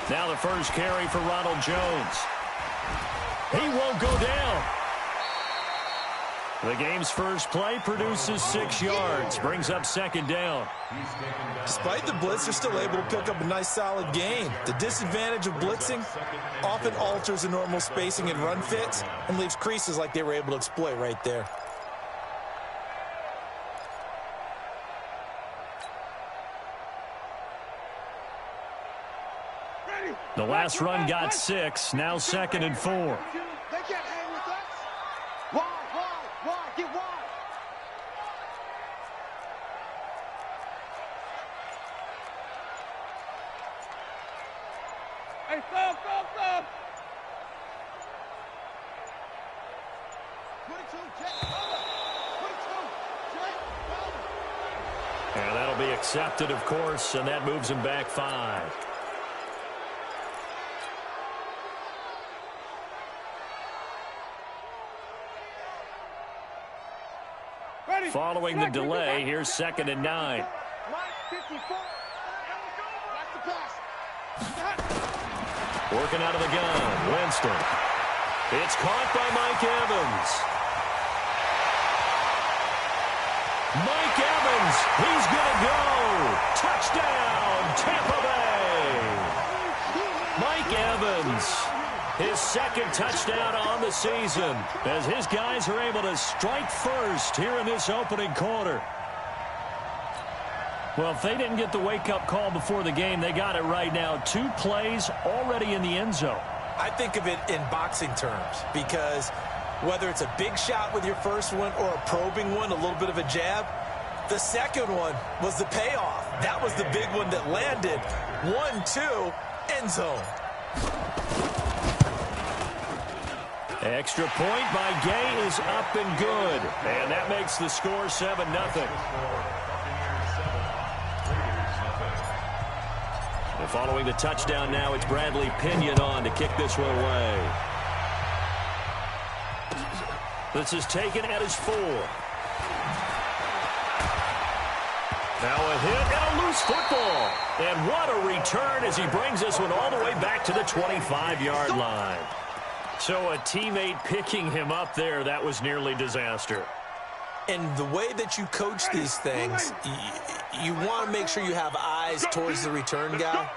Now the first carry for Ronald Jones. He won't go down. The game's first play produces 6 yards, brings up second down. Despite the blitz, they're still able to pick up a nice solid gain. The disadvantage of blitzing often alters the normal spacing and run fits and leaves creases like they were able to exploit right there. The last run got 6, now 2nd and 4. They can't hang with us. Wide, get wide. Hey, stop. 22, Jet, cover. 22, Jet, cover. And that'll be accepted, of course, and that moves him back 5. Following the delay, here's 2nd and 9. Working out of the gun, Winston. It's caught by Mike Evans. Mike Evans, he's going to go. Touchdown, Tampa Bay. Mike Evans, his 2nd touchdown on the season, as his guys are able to strike first here in this opening quarter. Well, if they didn't get the wake-up call before the game, they got it right now. 2 plays already in the end zone. I think of it in boxing terms because whether it's a big shot with your first one or a probing one, a little bit of a jab, the second one was the payoff. That was the big one that landed. 1-2, end zone. Extra point by Gay is up and good. And that makes the score 7-0. And following the touchdown now, it's Bradley Pinion on to kick this one away. This is taken at his 4. Now a hit and a loose football. And what a return as he brings this one all the way back to the 25-yard line. So a teammate picking him up there, that was nearly disaster. And the way that you coach these things, you want to make sure you have eyes towards the return guy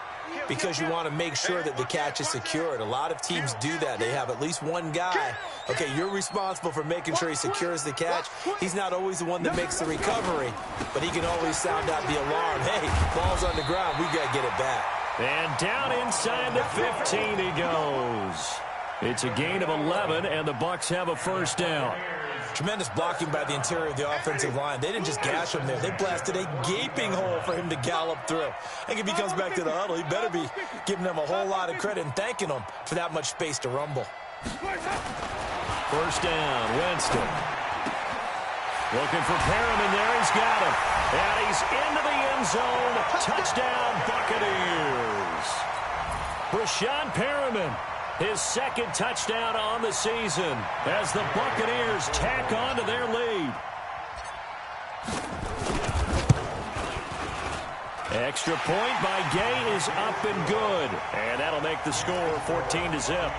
because you want to make sure that the catch is secured. A lot of teams do that. They have at least one guy. Okay, you're responsible for making sure he secures the catch. He's not always the one that makes the recovery, but he can always sound out the alarm. Hey, ball's on the ground. We got to get it back. And down inside the 15 he goes. It's a gain of 11, and the Bucs have a first down. Tremendous blocking by the interior of the offensive line. They didn't just gash him there. They blasted a gaping hole for him to gallop through. I think if he comes back to the huddle, he better be giving them a whole lot of credit and thanking them for that much space to rumble. First down, Winston. Looking for Perriman there. He's got him. And he's into the end zone. Touchdown, Buccaneers. Breshad Perriman, his 2nd touchdown on the season as the Buccaneers tack on to their lead. Extra point by Gay is up and good. And that'll make the score 14-0.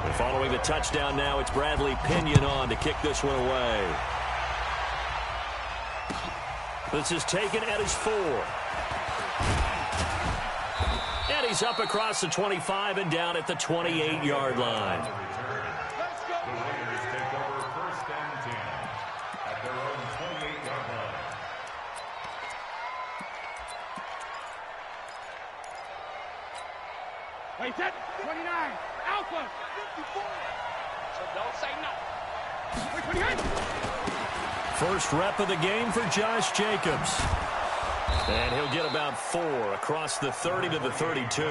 And following the touchdown now, it's Bradley Pinion on to kick this one away. This is taken at his 4. And he's up across the 25 and down at the 28-yard line. The Raiders take over 1st and 10 at their own 28-yard line. Wait, that 29, Alpha, 54. So don't say nothing. Wait, 28. First rep of the game for Josh Jacobs. And he'll get about 4 across the 30 to the 32.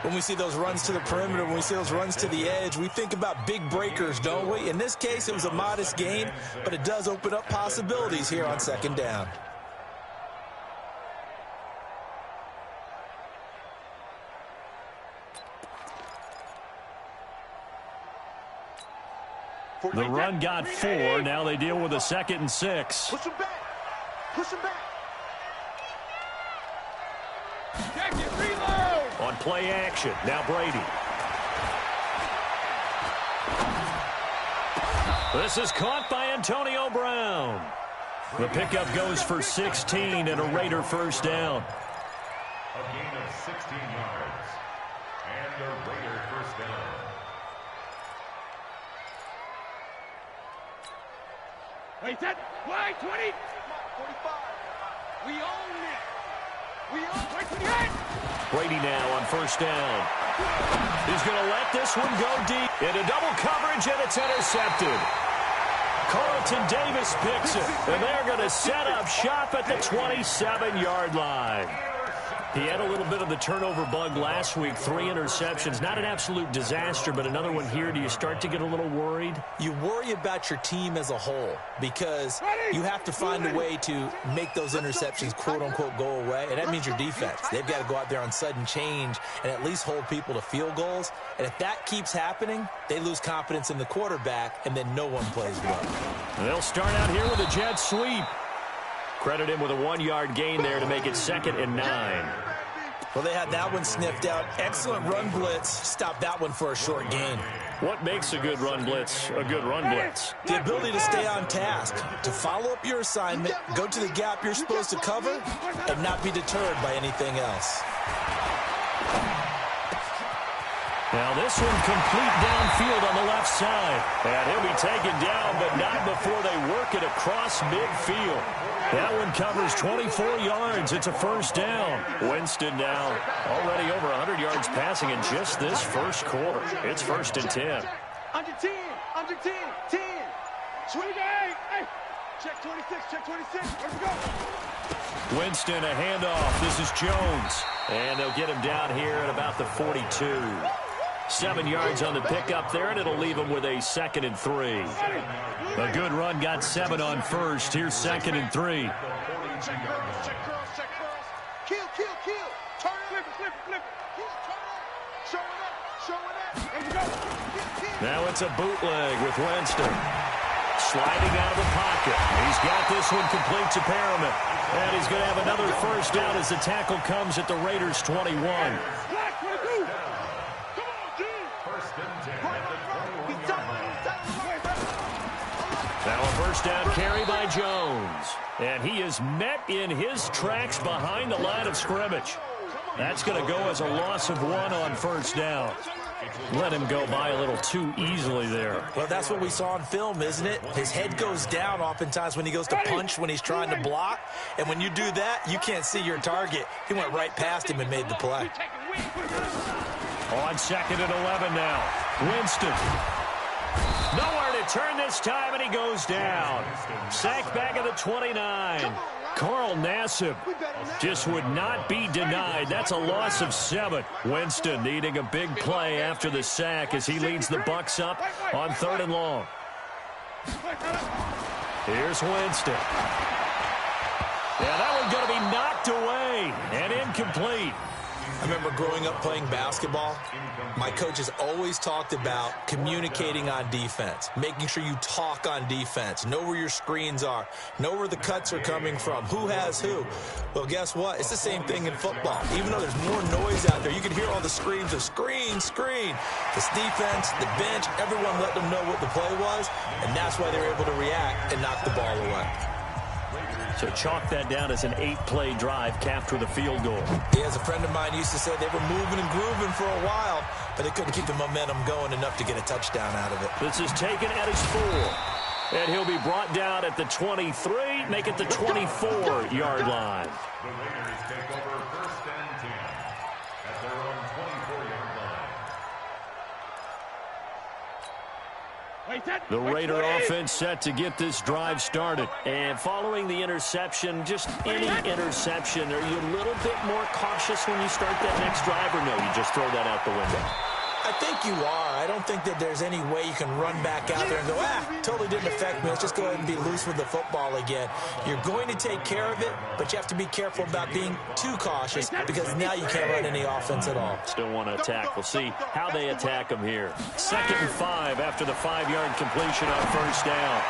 When we see those runs to the perimeter, when we see those runs to the edge, we think about big breakers, don't we? In this case, it was a modest gain, but it does open up possibilities here on 2nd down. The run got 4. Now they deal with a 2nd and 6. Push him back. Push him back. Jacket, reload. On play action. Now Brady. This is caught by Antonio Brown. The pickup goes for 16 and a Raider first down. A gain of 16 yards. And a Raider first down. Wait, that. Wide 20. 45. We own it. We own 28. Brady now on first down. He's going to let this one go deep. Into double coverage, and it's intercepted. Carlton Davis picks it, and they're going to set up shop at the 27-yard line. He had a little bit of the turnover bug last week, 3 interceptions. Not an absolute disaster, but another one here. Do you start to get a little worried? You worry about your team as a whole because you have to find a way to make those interceptions, quote-unquote, go away, and that means your defense. They've got to go out there on sudden change and at least hold people to field goals, and if that keeps happening, they lose confidence in the quarterback, and then no one plays well. They'll start out here with a jet sweep. Credit him with a 1-yard gain there to make it 2nd and 9. Well, they had that one sniffed out. Excellent run blitz. Stop that one for a short gain. What makes a good run blitz a good run blitz? The ability to stay on task, to follow up your assignment, go to the gap you're supposed to cover, and not be deterred by anything else. Now this one complete downfield on the left side. And he'll be taken down, but not before they work it across midfield. That one covers 24 yards. It's a first down. Winston now already over 100 yards passing in just this first quarter. It's 1st and 10. Under 10. Under 10. 10. 28. Hey. Check 26. Check 26. Where we go? Winston, a handoff. This is Jones. And they'll get him down here at about the 42. 7 yards on the pickup there, and it'll leave him with a 2nd and 3. A good run got 7 on first. Here's 2nd and 3. Check curls. Check curls. Kill. Turn it. Flip. Showing up. There we go. Now it's a bootleg with Winston. Sliding out of the pocket. He's got this one complete to Perriman. And he's going to have another first down as the tackle comes at the Raiders' 21. Now a first down carry by Jones. And he is met in his tracks behind the line of scrimmage. That's going to go as a loss of 1 on first down. Let him go by a little too easily there. Well, that's what we saw on film, isn't it? His head goes down oftentimes when he goes to punch, when he's trying to block. And when you do that, you can't see your target. He went right past him and made the play. On 2nd and 11 now. Winston. Nowhere to turn this time, and he goes down. Sacked back at the 29. Carl Nassib just would not be denied. That's a loss of 7. Winston needing a big play after the sack as he leads the Bucs up on 3rd and long. Here's Winston. Yeah, that one's going to be knocked away and incomplete. I remember growing up playing basketball, my coaches always talked about communicating on defense, making sure you talk on defense, know where your screens are, know where the cuts are coming from, who has who. Well, guess what? It's the same thing in football. Even though there's more noise out there, you can hear all the screams of screen, screen. This defense, the bench, everyone let them know what the play was, and that's why they were able to react and knock the ball away. So chalk that down as an 8-play drive capped with a field goal. Yeah, as a friend of mine used to say, they were moving and grooving for a while, but they couldn't keep the momentum going enough to get a touchdown out of it. This is taken at his 4. And he'll be brought down at the 23, make it the 24-yard line. The Raiders take over 1st and 10 at their own 24-yard line. The Raider offense set to get this drive started. And following the interception, just any interception, are you a little bit more cautious when you start that next drive, or no, you just throw that out the window? I think you are. I don't think that there's any way you can run back out there and go, totally didn't affect me. Let's just go ahead and be loose with the football again. You're going to take care of it, but you have to be careful about being too cautious because now you can't run any offense at all. Still want to attack. We'll see how they attack them here. 2nd and 5 after the 5-yard completion on first down.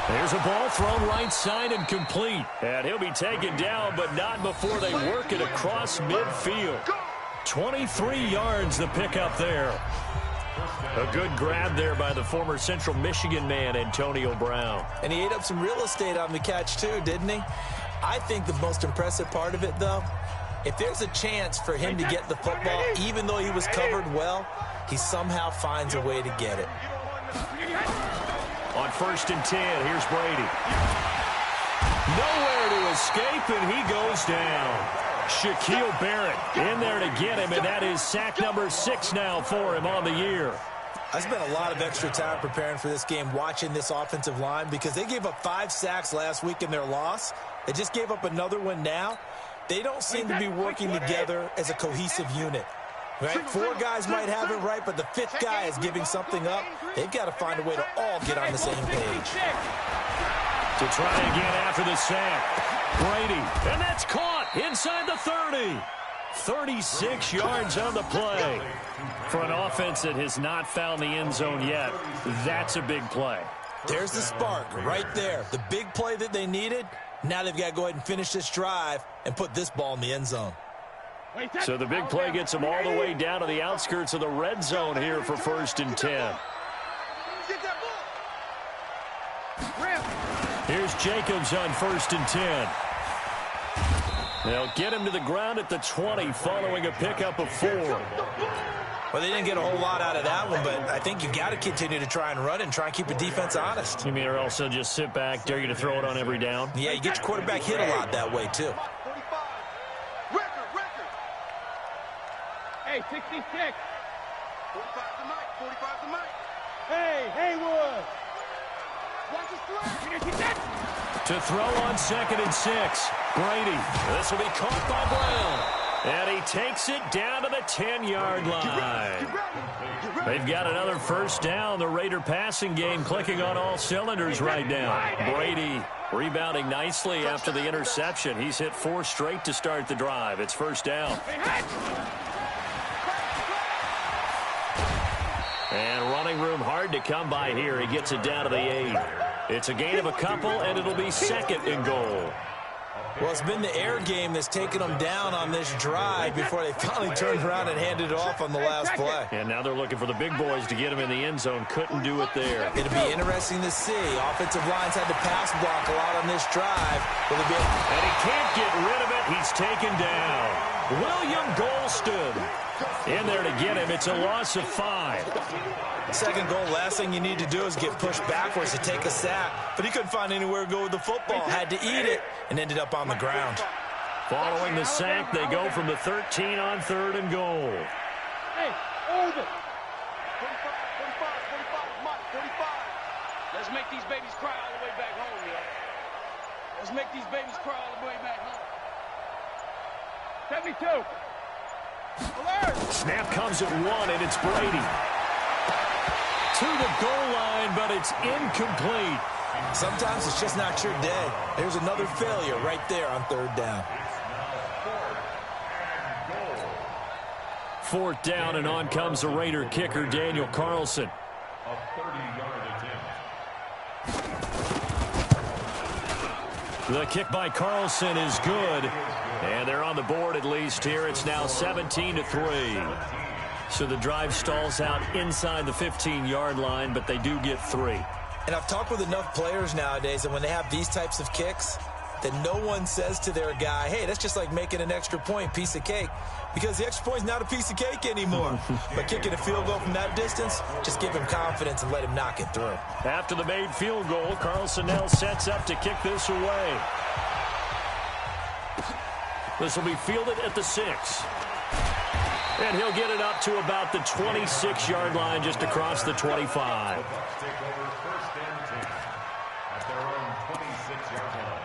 There's a ball thrown right side and complete. And he'll be taken down, but not before they work it across midfield. 23 yards the pickup there. A good grab there by the former Central Michigan man, Antonio Brown. And he ate up some real estate on the catch too, didn't he? I think the most impressive part of it, though, if there's a chance for him to get the football, even though he was covered well, he somehow finds a way to get it. On 1st and 10, here's Brady. Nowhere to escape, and he goes down. Shaquille Barrett in there to get him, and that is sack number 6 now for him on the year. I spent a lot of extra time preparing for this game, watching this offensive line, because they gave up 5 sacks last week in their loss. They just gave up another one now. They don't seem to be working together as a cohesive unit. Right? 4 guys might have it right, but the 5th guy is giving something up. They've got to find a way to all get on the same page. To try again after the sack. Brady, and that's caught inside the 30. 36 yards on the play. For an offense that has not found the end zone yet, that's a big play. There's the spark right there. The big play that they needed. Now they've got to go ahead and finish this drive and put this ball in the end zone. So the big play gets them all the way down to the outskirts of the red zone here for 1st and 10. Here's Jacobs on 1st and 10. They'll get him to the ground at the 20 following a pickup of 4. Well, they didn't get a whole lot out of that one, but I think you got to continue to try and run and try and keep the defense honest. You mean or also just sit back, dare you to throw it on every down? Yeah, you get your quarterback hit a lot that way, too. Hey, 66. 45 to Mike. 45 to Mike. Hey, Haywood. Watch his flag. To throw on 2nd and 6. Brady. This will be caught by Brown. And he takes it down to the 10-yard line. They've got another 1st down. The Raider passing game clicking on all cylinders right now. Brady rebounding nicely after the interception. He's hit 4 straight to start the drive. It's 1st down. And running room hard to come by here. He gets it down to the 8. It's a gain of a couple, and it'll be 2nd and goal. Well, it's been the air game that's taken them down on this drive before they finally turned around and handed it off on the last play. And now they're looking for the big boys to get him in the end zone. Couldn't do it there. It'll be interesting to see. Offensive lines had to pass block a lot on this drive. And he can't get rid of it. He's taken down. William Golston in there to get him. It's a loss of 5. 2nd goal, last thing you need to do is get pushed backwards to take a sack. But he couldn't find anywhere to go with the football. Had to eat it and ended up on the ground. Following the sack, they go from the 13 on 3rd and goal. Hey, hold it. 45, 45, Mike, 45. Let's make these babies cry all the way back home, yo. Let's make these babies cry all the way back home. 72. Alert. Snap comes at 1, and it's Brady. To the goal line, but it's incomplete. Sometimes it's just not your day. There's another failure right there on 3rd down. 4th down, and on comes the Raider kicker, Daniel Carlson. A 30-yard attempt. The kick by Carlson is good. And they're on the board at least here. It's now 17-3. So the drive stalls out inside the 15-yard line, but they do get 3. And I've talked with enough players nowadays, and when they have these types of kicks, that no one says to their guy, hey, that's just like making an extra point, piece of cake. Because the extra point's not a piece of cake anymore. But kicking a field goal from that distance, just give him confidence and let him knock it through. After the made field goal, Carlson now sets up to kick this away. This will be fielded at the 6. And he'll get it up to about the 26-yard line, just across the 25. Take over 1st and 10 at their own 26-yard line.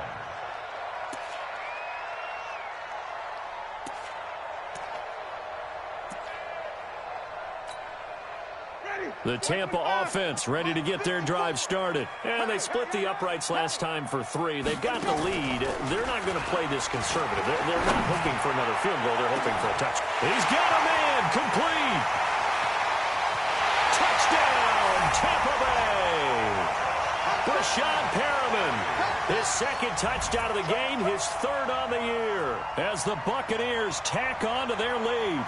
The Tampa offense ready to get their drive started. And they split the uprights last time for 3. They've got the lead. They're not going to play this conservative. They're not hoping for another field goal. They're hoping for a touch. He's got a man. Complete. Touchdown, Tampa Bay. Breshad Perriman, his second touchdown of the game, his 3rd on the year, as the Buccaneers tack on to their lead.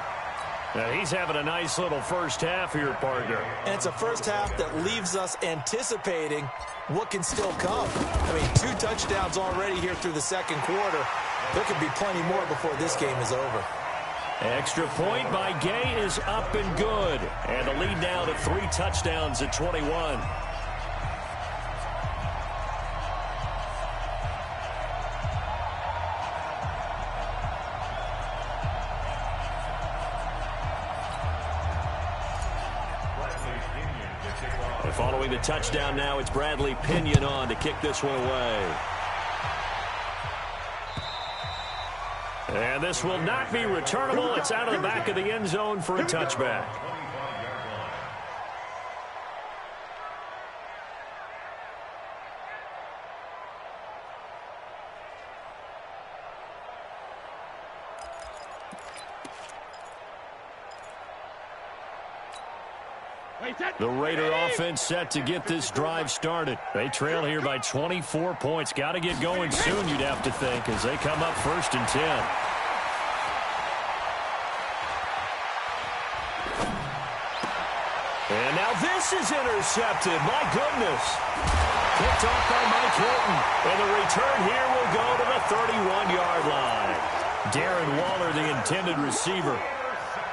Now he's having a nice little first half here, partner. And it's a first half that leaves us anticipating what can still come. I mean, 2 touchdowns already here through the second quarter. There could be plenty more before this game is over. Extra point by Gay is up and good. And the lead now to 3 touchdowns at 21. Following the touchdown now, it's Bradley Pinion on to kick this one away. And this will not be returnable. It's out of the back of the end zone for a touchback. The Raider offense set to get this drive started. They trail here by 24 points. Got to get going soon, you'd have to think, as they come up 1st and 10. And now this is intercepted. My goodness. Picked off by Mike Hilton. And the return here will go to the 31-yard line. Darren Waller, the intended receiver.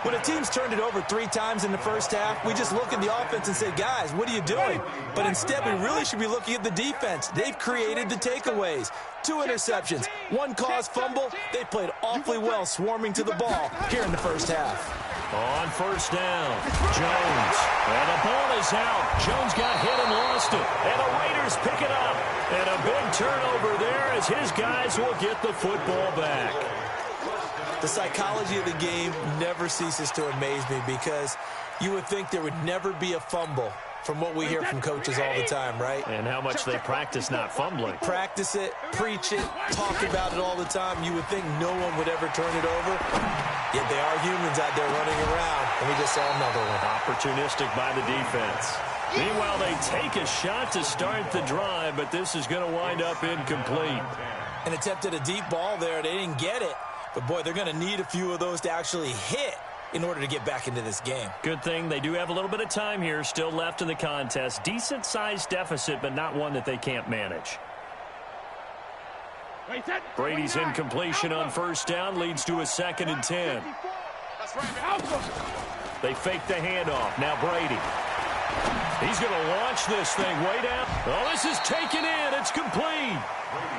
When a team's turned it over 3 times in the first half, we just look at the offense and say, guys, what are you doing? But instead, we really should be looking at the defense. They've created the takeaways. 2 interceptions, 1 caused fumble. They played awfully well swarming to the ball here in the first half. On first down, Jones. And the ball is out. Jones got hit and lost it. And the Raiders pick it up. And a big turnover there as his guys will get the football back. The psychology of the game never ceases to amaze me because you would think there would never be a fumble from what we hear from coaches all the time, right? And how much they practice not fumbling. Practice it, preach it, talk about it all the time. You would think no one would ever turn it over. Yet they are humans out there running around, and we just saw another one. Opportunistic by the defense. Meanwhile, they take a shot to start the drive, but this is going to wind up incomplete. An attempt at a deep ball there. They didn't get it. But, boy, they're going to need a few of those to actually hit in order to get back into this game. Good thing they do have a little bit of time here still left in the contest. Decent-sized deficit, but not one that they can't manage. Brady's incompletion on first down leads to a 2nd and 10. They fake the handoff. Now Brady. He's going to launch this thing way down. Oh, this is taken in. It's complete.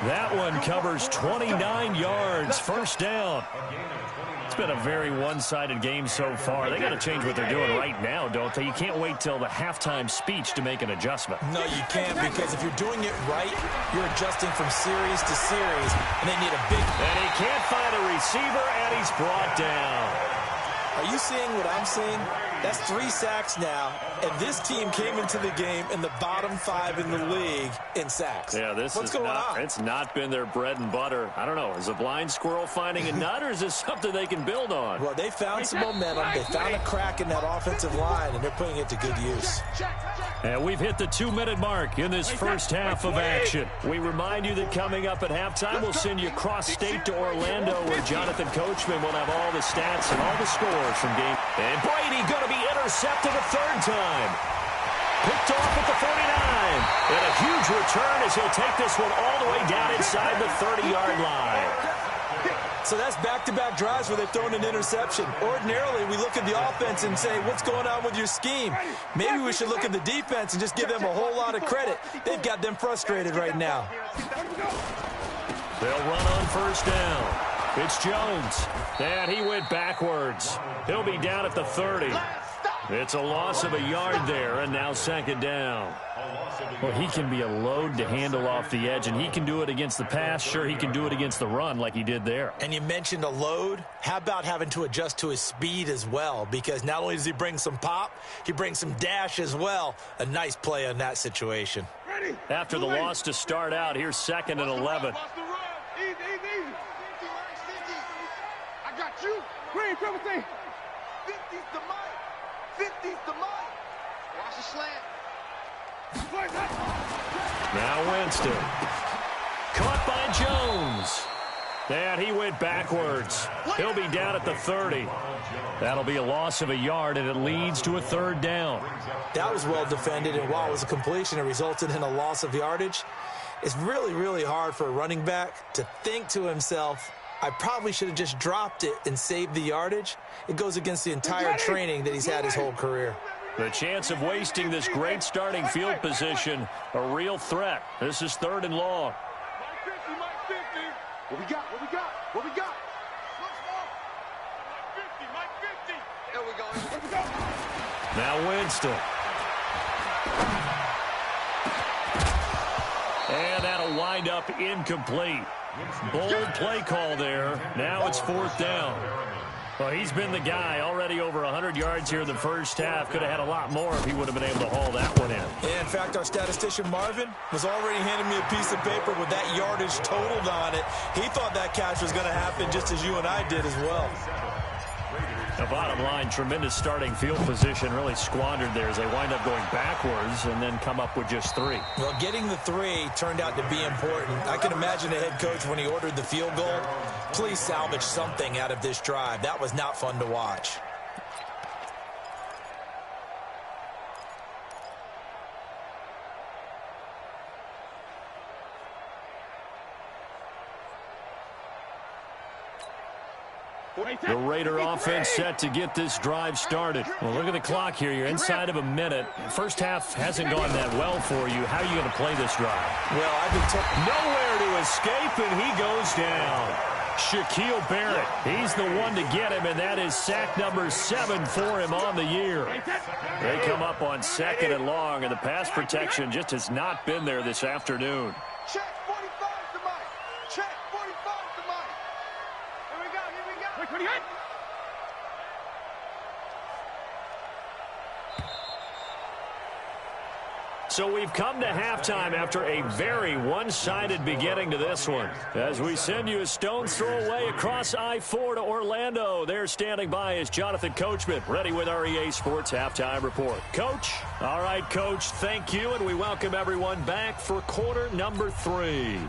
That one covers 29 yards. First down. It's been a very one-sided game so far. They got to change what they're doing right now, don't they? You can't wait till the halftime speech to make an adjustment. No, you can't, because if you're doing it right, you're adjusting from series to series, and they need a big... And he can't find a receiver, and he's brought down. Are you seeing what I'm seeing? That's 3 sacks now, and this team came into the game in the bottom 5 in the league in sacks. Yeah, what's going on? It's not been their bread and butter. I don't know. Is a blind squirrel finding a nut, or is this something they can build on? Well, they found some momentum. They found a crack in that offensive line, and they're putting it to good use. And we've hit the 2-minute mark in this first half of action. We remind you that coming up at halftime, we'll send you cross-state to Orlando, where Jonathan Coachman will have all the stats and all the scores from game. And Brady going to be intercepted a 3rd time. Picked off at the 49. And a huge return as he'll take this one all the way down inside the 30-yard line. So that's back-to-back drives where they've thrown an interception. Ordinarily, we look at the offense and say, what's going on with your scheme? Maybe we should look at the defense and just give them a whole lot of credit. They've got them frustrated right now. They'll run on first down. It's Jones. And he went backwards. He'll be down at the 30. It's a loss of a yard there, and now second down. Well, he can be a load to handle off the edge, and he can do it against the pass. Sure, he can do it against the run like he did there. And you mentioned a load. How about having to adjust to his speed as well? Because not only does he bring some pop, he brings some dash as well. A nice play on that situation. After the loss to start out, here's second and 11. Easy, easy, easy. 50, I got you. Green, triple T. 50's the mic. 50's the mic. Watch the slant. Now Winston. Caught by Jones. And he went backwards. He'll be down at the 30. That'll be a loss of a yard, and it leads to a third down. That was well defended, and while it was a completion, it resulted in a loss of yardage. It's really, really hard for a running back to think to himself, I probably should have just dropped it and saved the yardage. It goes against the entire training that he's had his whole career. The chance of wasting this great starting field position, a real threat. This is third and long. Mike 50, Mike 50. What we got? What we got? What we got? Mike 50, Mike 50. There we go. Here we go. Now Winston. And that'll wind up incomplete. Bold play call there. Now it's fourth down. Well, he's been the guy. Already over 100 yards here in the first half. Could have had a lot more if he would have been able to haul that one in. Yeah, in fact, our statistician Marvin was already handing me a piece of paper with that yardage totaled on it. He thought that catch was going to happen just as you and I did as well. The bottom line, tremendous starting field position, really squandered there as they wind up going backwards and then come up with just 3. Well, getting the 3 turned out to be important. I can imagine the head coach when he ordered the field goal. Please salvage something out of this drive. That was not fun to watch. The Raider offense set to get this drive started. Well, look at the clock here. You're inside of a minute. First half hasn't gone that well for you. How are you going to play this drive? Well, I've been told Nowhere to escape, and he goes down. Shaquille Barrett, he's the one to get him, and that is sack number 7 for him on the year. They come up on second and long, and the pass protection just has not been there this afternoon. Check 45's the mic. Check 45's the mic. Here we go. Here we go. Wait, 28. So we've come to halftime after a very one-sided beginning to this one. As we send you a stone's throw away across I-4 to Orlando. There standing by is Jonathan Coachman, ready with our EA Sports Halftime Report. Coach? All right, Coach, thank you, and we welcome everyone back for quarter number 3.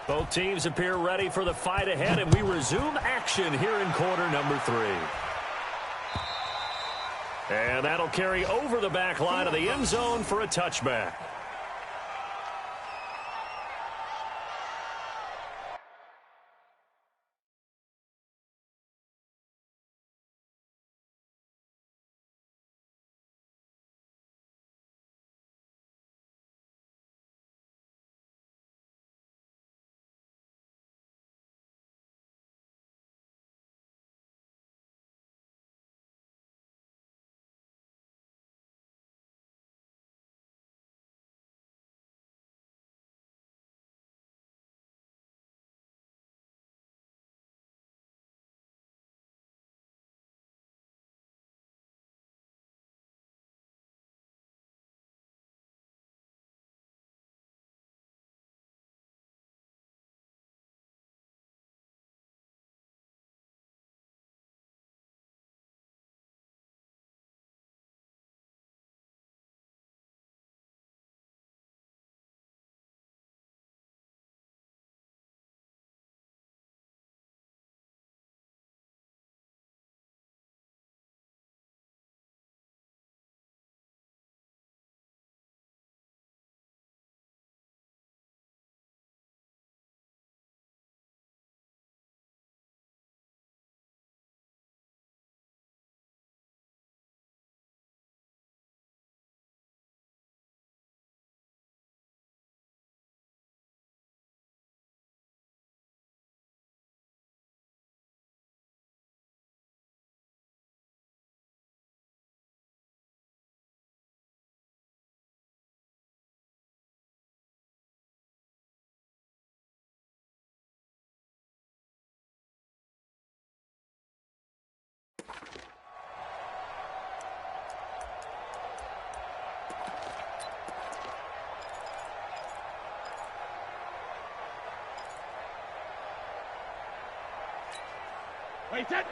Both teams appear ready for the fight ahead, and we resume action here in quarter number 3. And that'll carry over the back line of the end zone for a touchback.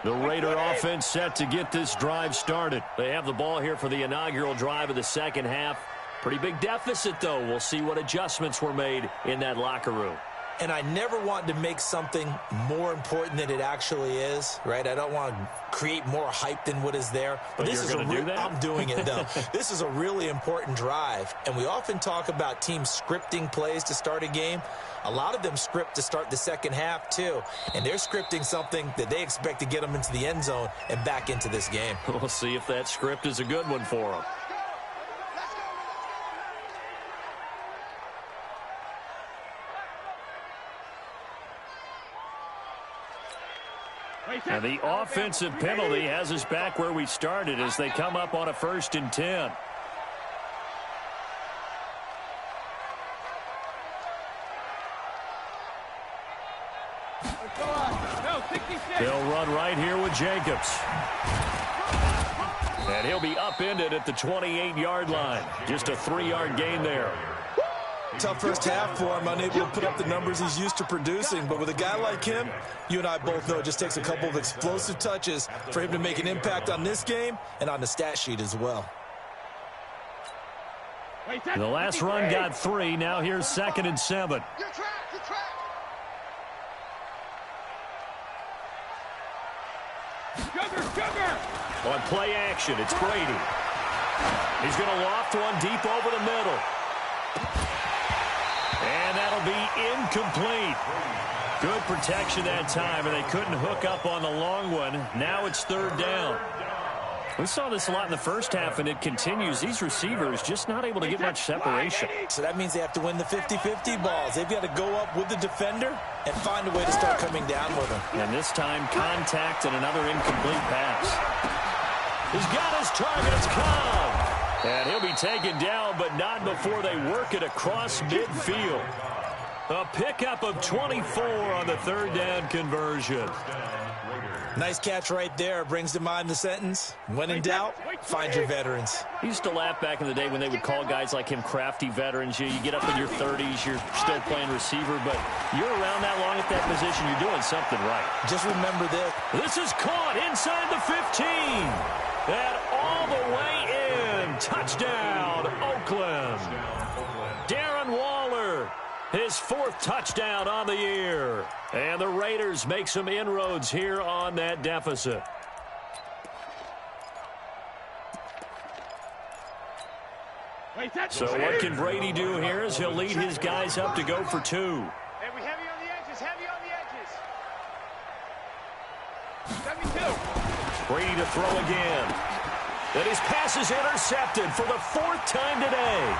The Raider offense set to get this drive started. They have the ball here for the inaugural drive of the second half. Pretty big deficit, though. We'll see what adjustments were made in that locker room. And I never want to make something more important than it actually is, right? I don't want to create more hype than what is there. But this you're is going to do that? I'm doing it, though. This is a really important drive. And we often talk about teams scripting plays to start a game. A lot of them script to start the second half, too. And they're scripting something that they expect to get them into the end zone and back into this game. We'll see if that script is a good one for them. And the offensive penalty has us back where we started as they come up on a 1st and 10. They'll run right here with Jacobs. And he'll be upended at the 28-yard line. Just a 3-yard gain there. Tough first half for him, unable to put up the numbers he's used to producing. But with a guy like him, you and I both know it just takes a couple of explosive touches for him to make an impact on this game and on the stat sheet as well. The last run got 3. Now here's 2nd and 7. On play action, it's Brady. He's going to loft one deep over the middle. And that'll be incomplete. Good protection that time, and they couldn't hook up on the long one. Now it's 3rd down. We saw this a lot in the first half, and it continues. These receivers just not able to get much separation. So that means they have to win the 50-50 balls. They've got to go up with the defender and find a way to start coming down with him. And this time, contact and another incomplete pass. He's got his target. It's Cobb. And he'll be taken down, but not before they work it across midfield. A pickup of 24 on the 3rd down conversion. Nice catch right there. Brings to mind the sentence, when in doubt, find your veterans. I used to laugh back in the day when they would call guys like him crafty veterans. You get up in your 30s, you're still playing receiver, but you're around that long at that position, you're doing something right. Just remember this. This is caught inside the 15. And all the way in. Touchdown, Oakland. Darren Waller, his 4th touchdown on the year. And the Raiders make some inroads here on that deficit. So what can Brady do here as he'll lead his guys up to go for 2. Hey, we heavy on the edges, heavy on the edges. 72. Brady to throw again. And his pass is intercepted for the 4th time today.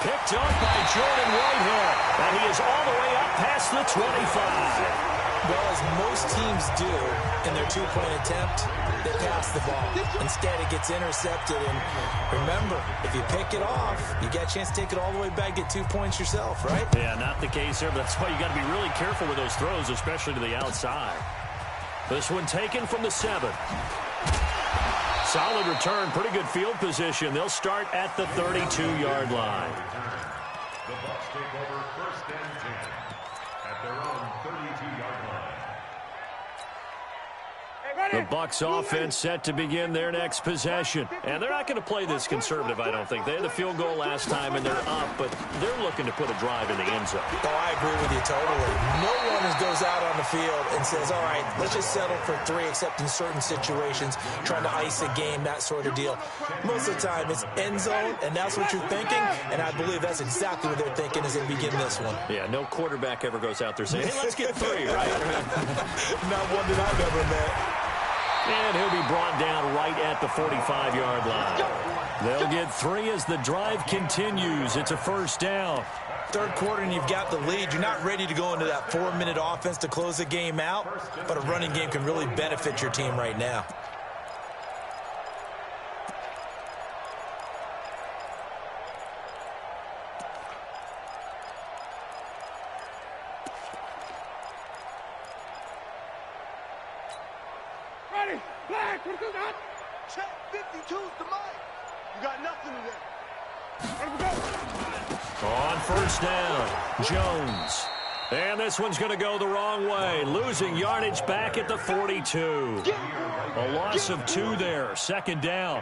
Picked up by Jordan Whitehead. And he is all the way up past the 25. Well, as most teams do in their 2-point attempt, they pass the ball. Instead, it gets intercepted. And remember, if you pick it off, you get a chance to take it all the way back, get 2 points yourself, right? Yeah, not the case there, but that's why you got to be really careful with those throws, especially to the outside. This one taken from the 7. Solid return, pretty good field position. They'll start at the 32-yard line. The Bucs take over 1st and 10 at their own 32-yard line. The Bucs offense set to begin their next possession. And they're not going to play this conservative, I don't think. They had the field goal last time, and they're up, but they're looking to put a drive in the end zone. Oh, I agree with you totally. No one goes out on the field and says, all right, let's just settle for 3, except in certain situations, trying to ice a game, that sort of deal. Most of the time, it's end zone, and that's what you're thinking, and I believe that's exactly what they're thinking as they begin this one. Yeah, no quarterback ever goes out there saying, hey, let's get 3, right? Not one that I've ever met. And he'll be brought down right at the 45-yard line. They'll get 3 as the drive continues. It's a 1st down. 3rd quarter and you've got the lead. You're not ready to go into that 4-minute offense to close the game out, but a running game can really benefit your team right now. Ready, black, what is that? Check 52's the mic. You got nothing to that. On 1st down, Jones. And this one's going to go the wrong way. Losing yardage back at the 42. A loss of 2 there. Second down.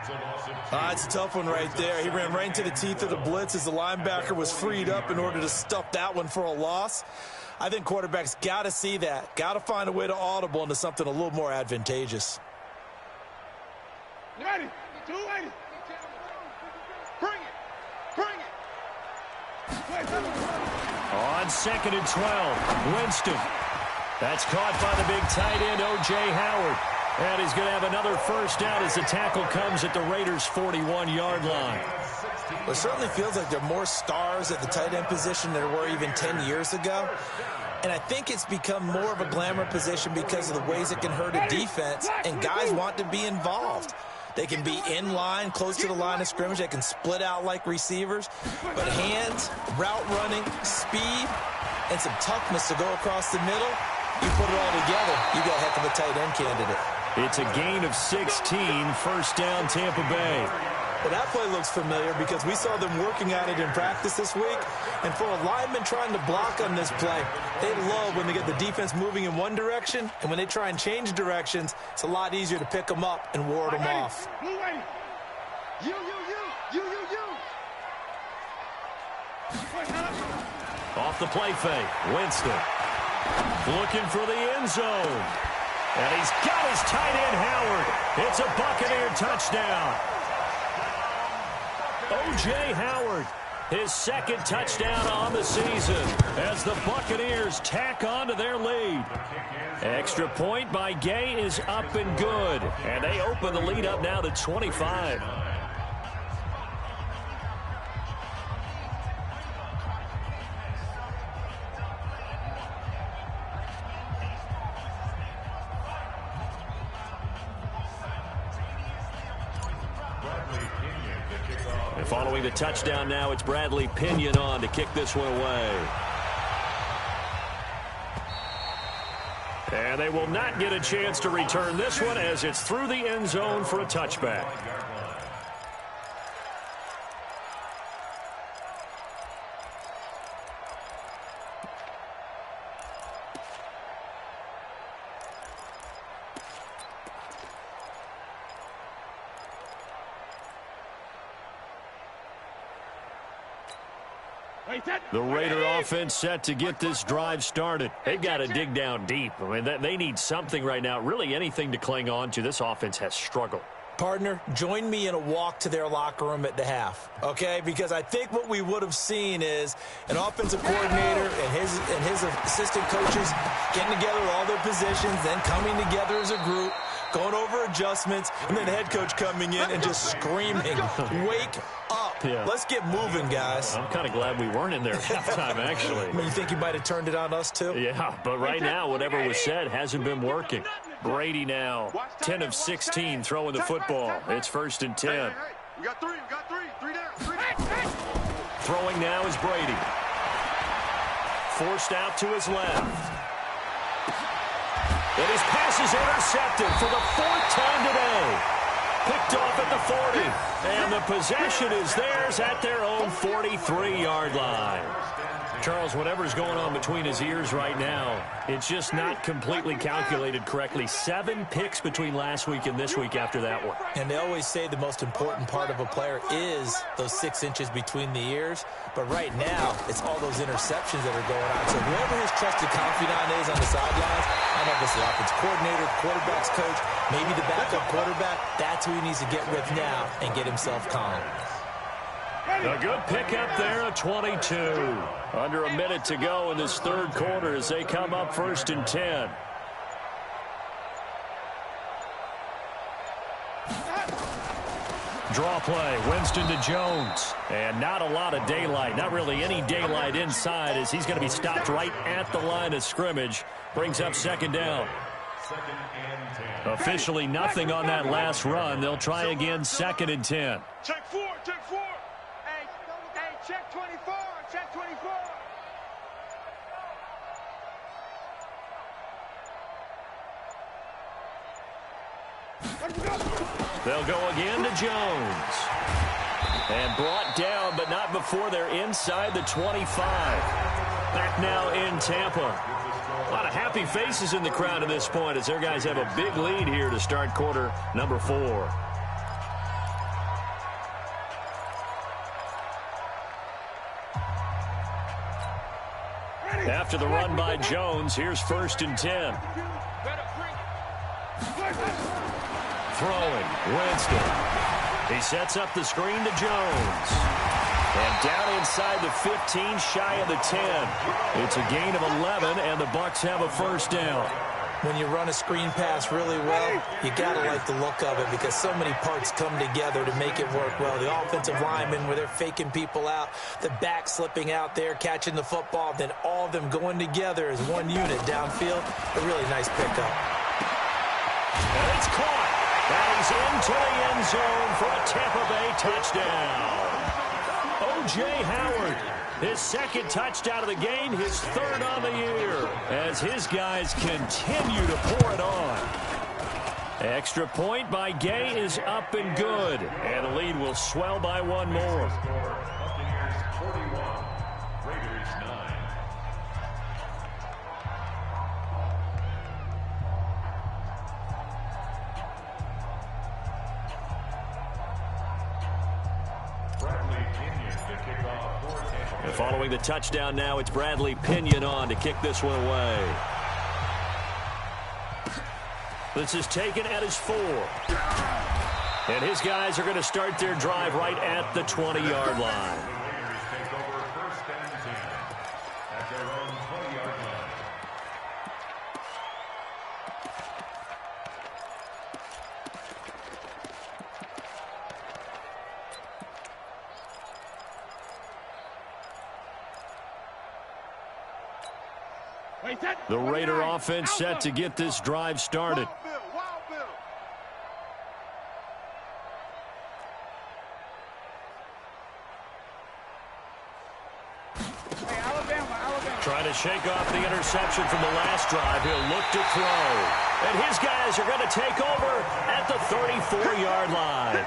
It's a tough one right there. He ran right into the teeth of the blitz as the linebacker was freed up in order to stuff that one for a loss. I think quarterbacks got to see that. Got to find a way to audible into something a little more advantageous. Ready? 280. Bring it. Bring it. On 2nd and 12, Winston. That's caught by the big tight end, O.J. Howard. And he's going to have another first down as the tackle comes at the Raiders' 41-yard line. Well, it certainly feels like there are more stars at the tight end position than there were even 10 years ago. And I think it's become more of a glamour position because of the ways it can hurt a defense, and guys want to be involved. They can be in line, close to the line of scrimmage. They can split out like receivers. But hands, route running, speed, and some toughness to go across the middle, you put it all together, you got a heck of a tight end candidate. It's a gain of 16, first down Tampa Bay. Well, that play looks familiar because we saw them working at it in practice this week. And for a lineman trying to block on this play, they love when they get the defense moving in one direction. And when they try and change directions, it's a lot easier to pick them up and ward them off. You. Off the play fake, Winston. Looking for the end zone. And he's got his tight end, Howard. It's a Buccaneer touchdown. O.J. Howard, his second touchdown on the season as the Buccaneers tack on to their lead. Extra point by Gay is up and good. And they open the lead up now to 25. And following the touchdown now, it's Bradley Pinion on to kick this one away. And they will not get a chance to return this one as it's through the end zone for a touchback. The Raider offense set to get this drive started. They've got to dig down deep. I mean, they need something right now, really anything to cling on to. This offense has struggled. Partner, join me in a walk to their locker room at the half, okay? Because I think what we would have seen is an offensive coordinator and his assistant coaches getting together all their positions, then coming together as a group, going over adjustments, and then the head coach coming in and just screaming, wake up. Yeah. Let's get moving, guys. I'm kind of glad we weren't in there at halftime, actually. I mean, you think you might have turned it on us, too? Yeah, but right now, whatever was said hasn't been working. Brady now, 10 of 16, throwing the football. It's 1st and 10. Hey, we got three. Three down. Throwing now is Brady. Forced out to his left. And his pass is intercepted for the 4th time today. Picked off at the 40. And the possession is theirs at their own 43-yard line. Charles, whatever's going on between his ears right now, it's just not completely calculated correctly. 7 picks between last week and this week after that one. And they always say the most important part of a player is those 6 inches between the ears. But right now, it's all those interceptions that are going on. So whoever his trusted confidant is on the sidelines, I don't know if it's the offensive coordinator, quarterback's coach, maybe the backup quarterback, that's who he needs to get with now and get himself calm. A good pickup there at 22. Under a minute to go in this 3rd quarter as they come up 1st and 10. Draw play, Winston to Jones. And not a lot of daylight, not really any daylight inside as he's going to be stopped right at the line of scrimmage. Brings up 2nd down. Officially nothing on that last run. They'll try again 2nd and 10. Check 4. Hey, check 24. Check 24. They'll go again to Jones. And brought down, but not before they're inside the 25. Back now in Tampa. A lot of happy faces in the crowd at this point as their guys have a big lead here to start quarter number 4. After the run by Jones, here's 1st and 10. Throwing, Winston. He sets up the screen to Jones. And down inside the 15, shy of the 10. It's a gain of 11, and the Bucs have a 1st down. When you run a screen pass really well, you got to like the look of it because so many parts come together to make it work well. The offensive linemen, where they're faking people out, the back slipping out there, catching the football, then all of them going together as one unit downfield. A really nice pickup. And it's caught. And he's into the end zone for a Tampa Bay touchdown. O.J. Howard, his 2nd touchdown of the game, his 3rd on the year, as his guys continue to pour it on. Extra point by Gay is up and good, and the lead will swell by 1 more. Buccaneers 41, Raiders 9. And following the touchdown now, it's Bradley Pinion on to kick this one away. This is taken at his 4. And his guys are going to start their drive right at the 20-yard line. The Raiders take over 1st and 10 at their own 20-yard line. The Raider offense set to get this drive started. Trying to shake off the interception from the last drive. He'll look to throw. And his guys are going to take over at the 34-yard line.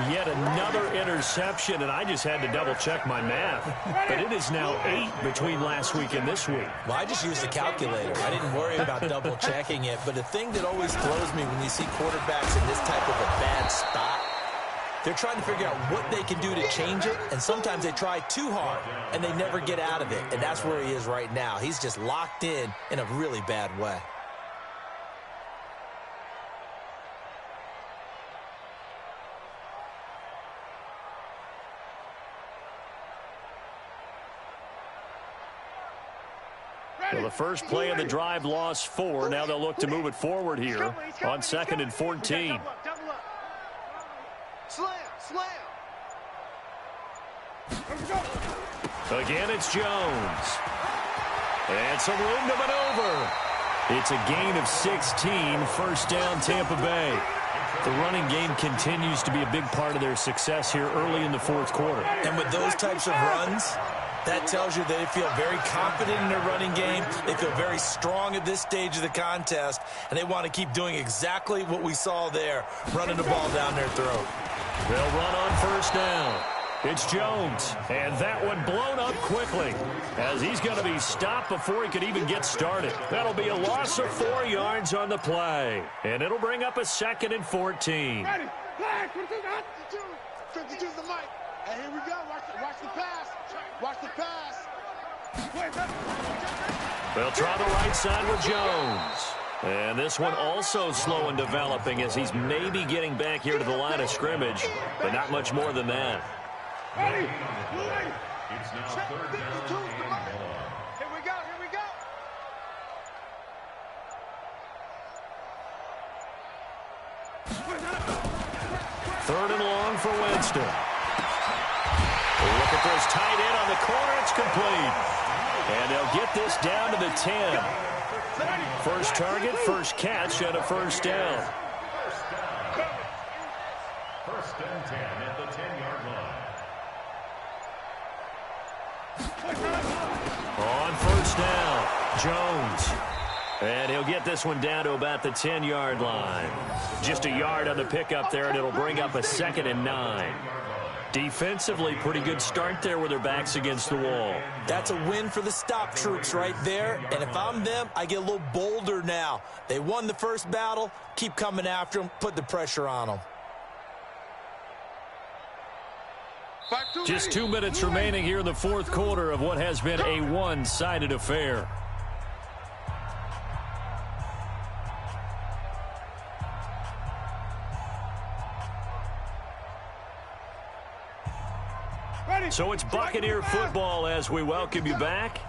Yet another interception, and I just had to double-check my math. But it is now 8 between last week and this week. Well, I just used the calculator. I didn't worry about double-checking it. But the thing that always throws me when you see quarterbacks in this type of a bad spot, they're trying to figure out what they can do to change it, and sometimes they try too hard, and they never get out of it. And that's where he is right now. He's just locked in a really bad way. Well, the first play of the drive lost 4. Now they'll look to move it forward here on 2nd and 14. Slam. Again, it's Jones. And some room to maneuver. It's a gain of 16, 1st down Tampa Bay. The running game continues to be a big part of their success here early in the 4th quarter. And with those types of runs, that tells you they feel very confident in their running game. They feel very strong at this stage of the contest, and they want to keep doing exactly what we saw there, running the ball down their throat. They'll run on 1st down. It's Jones, and that one blown up quickly as he's going to be stopped before he could even get started. That'll be a loss of 4 yards on the play, and it'll bring up a 2nd and 14. Ready. Flag. 52 the mic. And here we go. Watch the pass. Watch the pass. They'll try the right side with Jones. And this one also slow in developing as he's maybe getting back here to the line of scrimmage, but not much more than that. Ready. It's now 3rd down and 1. Here we go. 3rd and long for Winston. Look at this tight end on the corner. It's complete. And they'll get this down to the 10. First target, first catch, and a 1st down. 1st and 10 at the 10-yard line. On 1st down, Jones. And he'll get this one down to about the 10-yard line. Just a yard on the pickup there, and it'll bring up a 2nd and 9. Defensively, pretty good start there with their backs against the wall. That's a win for the stop troops right there. And if I'm them, I get a little bolder now. They won the first battle. Keep coming after them. Put the pressure on them. Just 2 minutes remaining here in the fourth quarter of what has been a one-sided affair. So it's Buccaneer football as we welcome you back.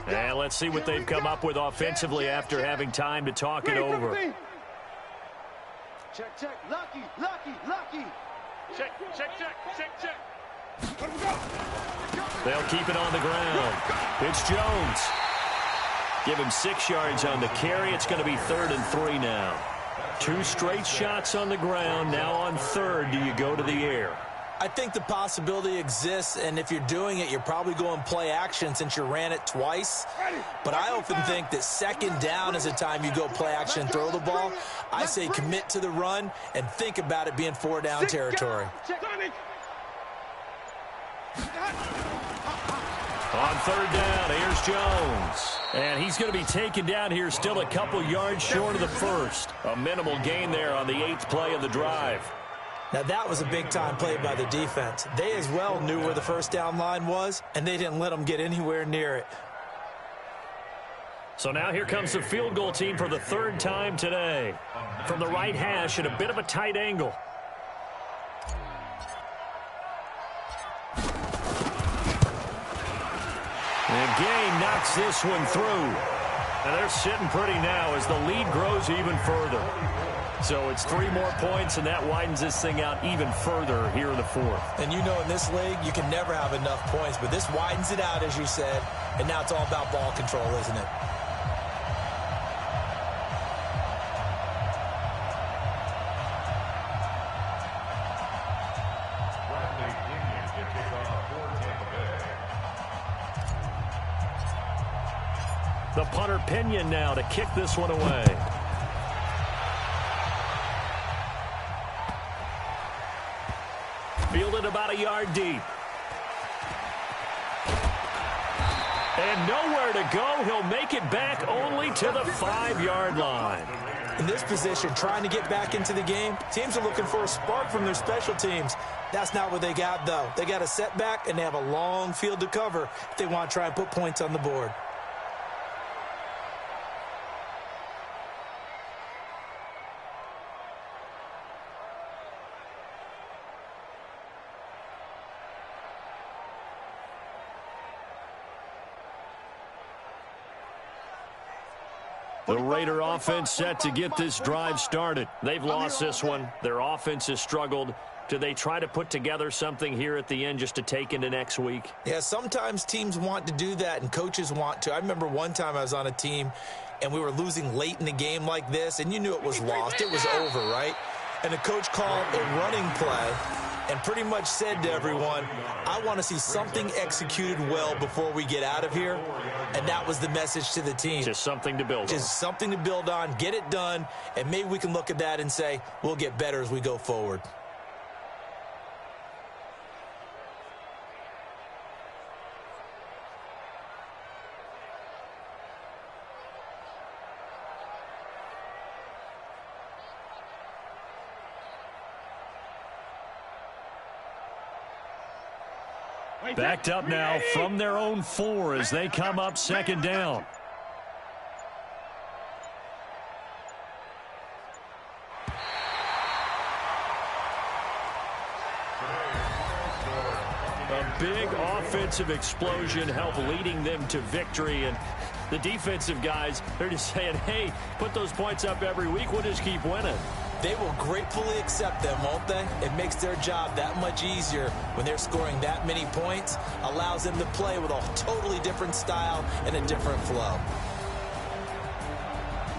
And let's see what they've come up with offensively after having time to talk it over. Check, check. Lucky, lucky, lucky. Check, check, check, check, check. They'll keep it on the ground. It's Jones. Give him 6 yards on the carry. It's going to be 3rd and 3 now. 2 straight shots on the ground. Now on 3rd, do you go to the air? I think the possibility exists, and if you're doing it, you're probably going play action since you ran it twice. But I often think that 2nd down is a time you go play action and throw the ball. I say commit to the run and think about it being 4-down territory. On 3rd down, here's Jones. And he's going to be taken down here still a couple yards short of the first. A minimal gain there on the 8th play of the drive. Now, that was a big-time play by the defense. They as well knew where the first down line was, and they didn't let them get anywhere near it. So now here comes the field goal team for the 3rd time today. From the right hash at a bit of a tight angle. And Gay knocks this one through. And they're sitting pretty now as the lead grows even further. So it's 3 more points, and that widens this thing out even further here in the 4th. And you know in this league, you can never have enough points, but this widens it out, as you said, and now it's all about ball control, isn't it? The punter Pinion now to kick this one away. Fielded about a yard deep. And nowhere to go. He'll make it back only to the 5-yard line. In this position, trying to get back into the game, teams are looking for a spark from their special teams. That's not what they got, though. They got a setback, and they have a long field to cover if they want to try and put points on the board. The Raider offense set to get this drive started. They've lost this one. Their offense has struggled. Do they try to put together something here at the end just to take into next week? Yeah, sometimes teams want to do that and coaches want to. I remember one time I was on a team and we were losing late in the game like this, and you knew it was lost. It was over, right? And the coach called a running play and pretty much said to everyone, I want to see something executed well before we get out of here. And that was the message to the team. Just something to build on. Just something to build on, get it done, and maybe we can look at that and say, we'll get better as we go forward. Backed up now from their own 4 as they come up 2nd down. A big offensive explosion helped leading them to victory. And the defensive guys, they're just saying, hey, put those points up every week. We'll just keep winning. They will gratefully accept them, won't they? It makes their job that much easier when they're scoring that many points. Allows them to play with a totally different style and a different flow.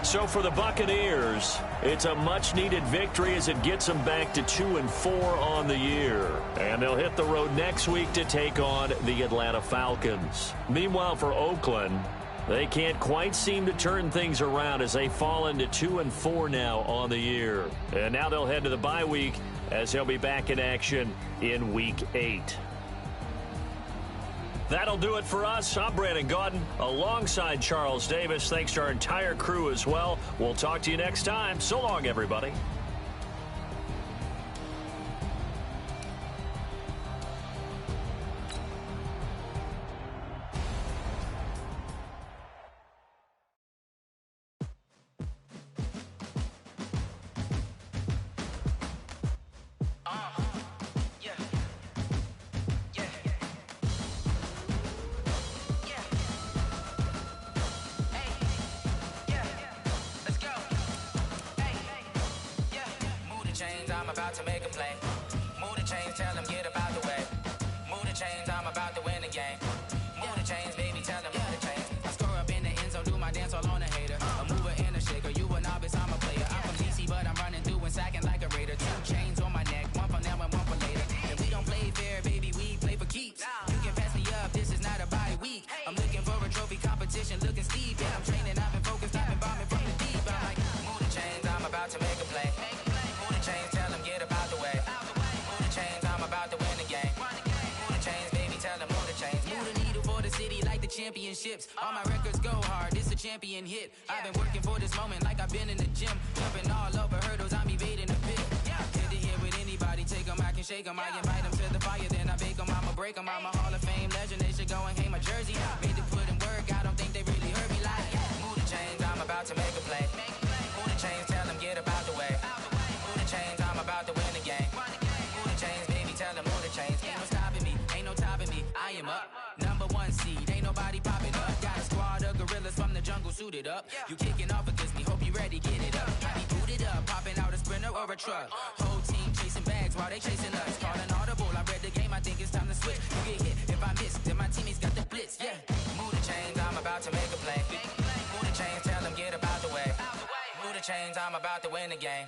So for the Buccaneers, it's a much-needed victory as it gets them back to 2-4 on the year. And they'll hit the road next week to take on the Atlanta Falcons. Meanwhile, for Oakland, they can't quite seem to turn things around as they fall into 2-4 now on the year. And now they'll head to the bye week as he'll be back in action in Week 8. That'll do it for us. I'm Brandon Gaudin alongside Charles Davis. Thanks to our entire crew as well. We'll talk to you next time. So long, everybody. I'm about to make a play. Move the chains, tell them get about the way. Move the chains, I'm about to win the game. Move the chains, baby, tell them move the chains. I score up in the end zone, do my dance all on a hater. A mover and a shaker, you a novice, I'm a player. I'm from DC, but I'm running through and sacking like a raider. 2 chains on my neck, one for now and one for later. And we don't play fair, baby, we play for keeps. You can pass me up, this is not a bye week. I'm looking for a trophy competition, looking steep. Yeah, I'm training, I've been focused, I've been bombing from the deep. I'm like, move the chains, I'm about to make a play. Move the chains, tell them get about the way. Move the chains, I'm about to win the game. Move the chains, baby, tell them move the chains. Move the needle for the city like the championships. All my records go hard, this a champion hit. I've been working for this moment like I've been in the gym. Jumping all over hurdles, I'm evading the pit. Get to here with anybody, take them, I can shake them. I invite them to the fire, then I bake them, I'ma break them. I'm a Hall of Fame legend, they should go and hang my jersey. Made to put in work, I don't think they really heard me like. Move the chains, I'm about to make a play. Move the chains, tell them get about the way. Move the chains, I'm about to win the game. Move the chains, baby, tell them move the chains. Ain't no stopping me, ain't no topping me. I am up, #1 seed, ain't nobody popping up. Got a squad of gorillas from the jungle suited up. You kicking off against me, hope you ready, get it up. I be booted up, popping out a Sprinter or a truck. Whole team chasing bags while they chasing us. Calling audible, I read the game, I think it's time to switch. You get hit, if I miss, then my teammates got the blitz, yeah. Move the chains, I'm about to make a play. Move the chains, tell them get about the way. Move the chains, I'm about to win the game.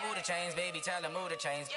Move the chains, baby, tell them move the chains.